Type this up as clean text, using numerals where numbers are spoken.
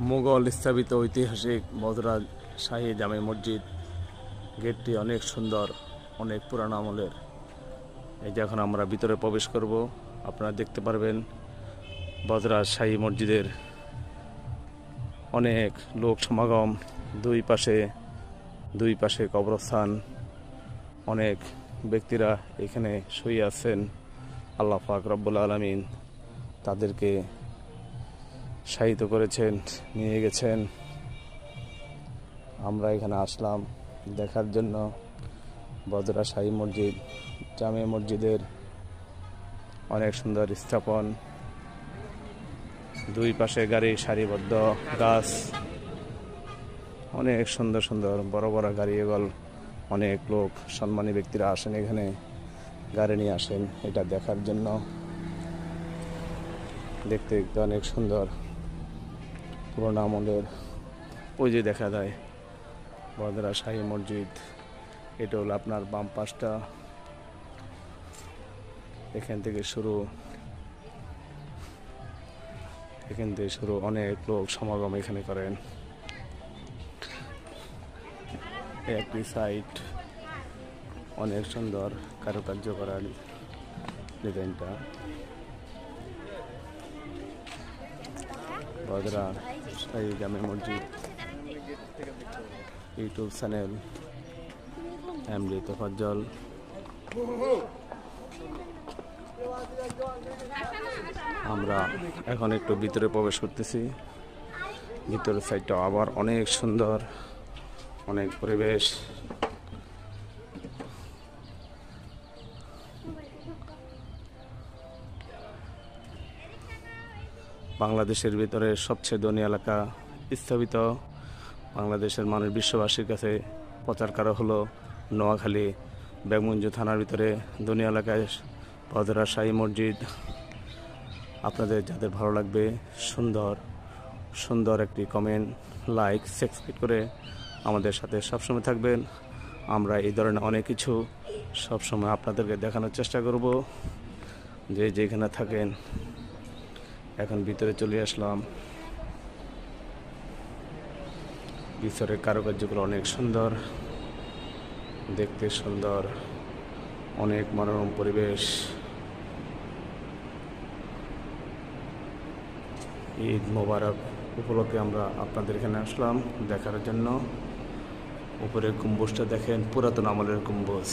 মুঘল স্থাপিত ঐতিহাসিক বদরা শাহী জামে মসজিদ। গেটটি অনেক সুন্দর, অনেক পুরানো আমলের। এই যে এখন আমরা ভিতরে প্রবেশ করব, আপনারা দেখতে পারবেন বদরা শাহী মসজিদের অনেক লোক সমাগম। দুই পাশে কবরস্থান, অনেক ব্যক্তিরা এখানে শুয়ে আছেন। আল্লাহ পাক রব্বুল আলামিন তাদেরকে শায়িত করেছেন, নিয়ে গেছেন। আমরা এখানে আসলাম দেখার জন্য বদরা শাহী মসজিদ, জামে মসজিদের অনেক সুন্দর স্থাপন। দুই পাশে গাড়ি, সারিবদ্ধ গাছ, অনেক সুন্দর সুন্দর বড় বড় গাড়ি। এগুলো অনেক লোক, সম্মানী ব্যক্তিরা আসেন এখানে, গাড়ি নিয়ে আসেন এটা দেখার জন্য। দেখতে দেখতে অনেক সুন্দর, পুরোনো আমলের। ওই যে দেখা যায় বদরা শাহী মসজিদ। এটা হলো আপনার বাম পাশটা, এখান থেকে শুরু অনেক লোক সমাগম এখানে করেন। একটি সাইট অনেক সুন্দর কারুকার্য করা ডিজাইনটা। বদরা শাহী জামে মসজিদ ইউটিউব চ্যানেল এমডি তোফাজ্জল। আমরা এখন একটু ভিতরে প্রবেশ করতেছি। ভিতরের সাইডটা আবার অনেক সুন্দর, অনেক পরিবেশ। বাংলাদেশের ভিতরে সবচেয়ে ধনী এলাকা স্থাপিত। বাংলাদেশের মানুষ বিশ্ববাসীর কাছে প্রচার করা হলো নোয়াখালী বেগমগঞ্জ থানার ভিতরে ধনী এলাকায় বদরা শাহী মসজিদ। আপনাদের যাদের ভালো লাগবে, সুন্দর একটি কমেন্ট, লাইক, সাবস্ক্রাইব করে আমাদের সাথে সবসময় থাকবেন। আমরা এই ধরনের অনেক কিছু সবসময় আপনাদেরকে দেখানোর চেষ্টা করব, যেখানে থাকেন। এখন ভিতরে চলে আসলাম। ভিতরের কারুকার্যগুলো অনেক সুন্দর, দেখতে সুন্দর, অনেক মনোরম পরিবেশ। ঈদ মোবারক উপলক্ষে আমরা আপনাদের এখানে আসলাম দেখার জন্য। উপরের গম্বুজটা দেখেন, পুরাতন আমলের গম্বুজ।